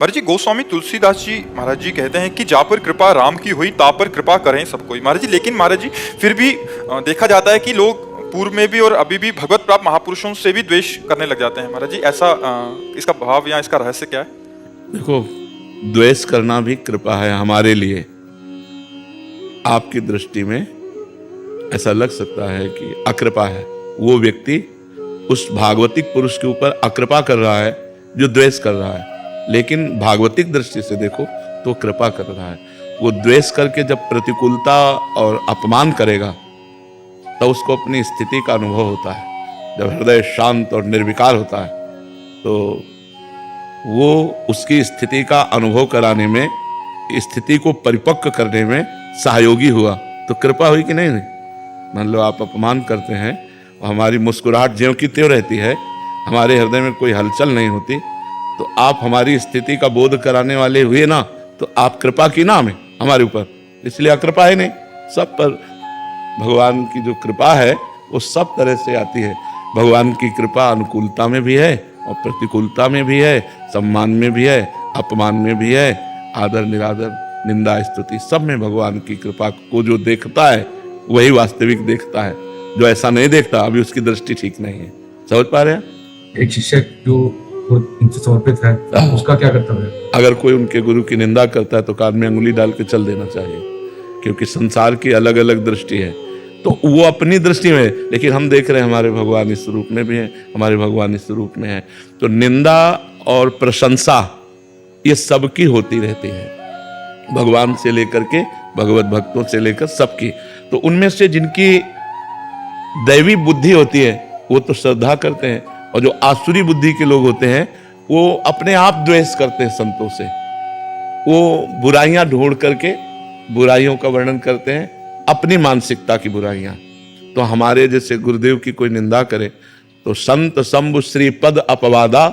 महाराज जी, गोस्वामी तुलसीदास जी महाराज जी कहते हैं कि जा पर कृपा राम की हुई ता पर कृपा करें सब कोई। महाराज जी, लेकिन महाराज जी फिर भी देखा जाता है कि लोग पूर्व में भी और अभी भी भगवत प्राप्त महापुरुषों से भी द्वेष करने लग जाते हैं। महाराज जी, ऐसा इसका भाव या इसका रहस्य क्या है? देखो, द्वेष करना भी कृपा है हमारे लिए। आपकी दृष्टि में ऐसा लग सकता है कि अकृपा है। वो व्यक्ति उस भागवतिक पुरुष के ऊपर अकृपा कर रहा है जो द्वेष कर रहा है, लेकिन भागवतिक दृष्टि से देखो तो कृपा कर रहा है। वो द्वेष करके जब प्रतिकूलता और अपमान करेगा तो उसको अपनी स्थिति का अनुभव होता है। जब हृदय शांत और निर्विकार होता है तो वो उसकी स्थिति का अनुभव कराने में, स्थिति को परिपक्व करने में सहयोगी हुआ तो कृपा हुई कि नहीं? मान लो आप अपमान करते हैं और हमारी मुस्कुराहट ज्यों की त्यों रहती है, हमारे हृदय में कोई हलचल नहीं होती, तो आप हमारी स्थिति का बोध कराने वाले हुए ना, तो आप कृपा की नाम है हमारे ऊपर, इसलिए अकृपा है नहीं। सब पर भगवान की जो कृपा है वो सब तरह से आती है। भगवान की कृपा अनुकूलता में भी है और प्रतिकूलता में भी है, सम्मान में भी है, अपमान में भी है, आदर निरादर, निंदा स्तुति, सब में भगवान की कृपा को जो देखता है वही वास्तविक देखता है। जो ऐसा नहीं देखता, अभी उसकी दृष्टि ठीक नहीं है। समझ पा रहे हैं? एक शिष्य जो उनसे समर्पित है, उसका क्या कर्तव्य है? अगर कोई उनके गुरु की निंदा करता है तो कान में अंगुली डाल के चल देना चाहिए, क्योंकि संसार की अलग अलग दृष्टि है। तो वो अपनी दृष्टि में, लेकिन हम देख रहे हैं हमारे भगवान इस रूप में भी है, हमारे भगवान इस रूप में है। तो निंदा और प्रशंसा ये सबकी होती रहती है, भगवान से लेकर के भगवत भक्तों से लेकर सबकी। तो उनमें से जिनकी दैवी बुद्धि होती है वो तो श्रद्धा करते हैं, और जो आसुरी बुद्धि के लोग होते हैं वो अपने आप द्वेष करते हैं संतों से। वो बुराइयां ढूंढ करके बुराइयों का वर्णन करते हैं, अपनी मानसिकता की बुराइयां। तो हमारे जैसे गुरुदेव की कोई निंदा करे तो संत शंभु श्री पद अपवादा,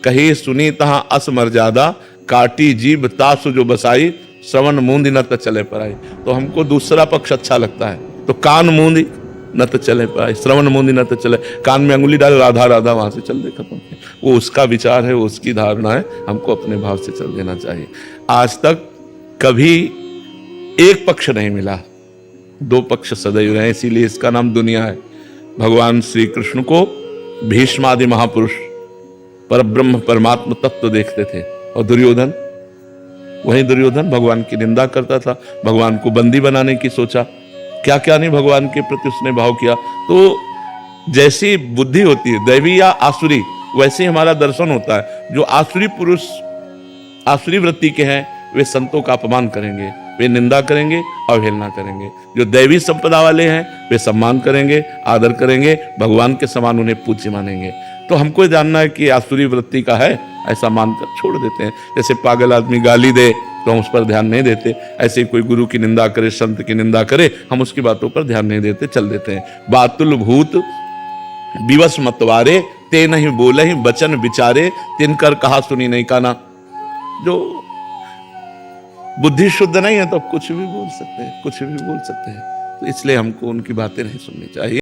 कही सुनी तहां अस मर्यादा, काटी जीभ तासु जो बसाई, श्रवण मूंदी न त चले पराई। तो हमको दूसरा पक्ष अच्छा लगता है, तो कान मूंदी न तो चले पाए, श्रवण मूंदी न तो चले, कान में अंगुली डाले राधा राधा, वहां से चल दे, खत्म। वो उसका विचार है, वो उसकी धारणा है, हमको अपने भाव से चल देना चाहिए। आज तक कभी एक पक्ष नहीं मिला, दो पक्ष सदैव रहे, इसीलिए इसका नाम दुनिया है। भगवान श्री कृष्ण को भीष्मादि महापुरुष परब्रह्म परमात्म तत्व देखते थे, और दुर्योधन, वही दुर्योधन भगवान की निंदा करता था, भगवान को बंदी बनाने की सोचा, क्या क्या नहीं भगवान के प्रति उसने भाव किया। तो जैसी बुद्धि होती है दैवी या आसुरी, वैसे ही हमारा दर्शन होता है। जो आसुरी पुरुष आसुरी वृत्ति के हैं वे संतों का अपमान करेंगे, वे निंदा करेंगे, अवहेलना करेंगे। जो दैवी संपदा वाले हैं वे सम्मान करेंगे, आदर करेंगे, भगवान के समान उन्हें पूज्य मानेंगे। तो हमको जानना है कि आसुरी वृत्ति का है, ऐसा मानकर छोड़ देते हैं। जैसे पागल आदमी गाली दे तो हम उस पर ध्यान नहीं देते, ऐसे कोई गुरु की निंदा करे, संत की निंदा करे, हम उसकी बातों पर ध्यान नहीं देते, चल देते हैं। बातुल भूत विवश मतवारे, ते नहीं बोले ही बचन विचारे, तिनकर कहा सुनी नहीं काना। जो बुद्धि शुद्ध नहीं है तो कुछ भी बोल सकते हैं, कुछ भी बोल सकते हैं। तो इसलिए हमको उनकी बातें नहीं सुननी चाहिए।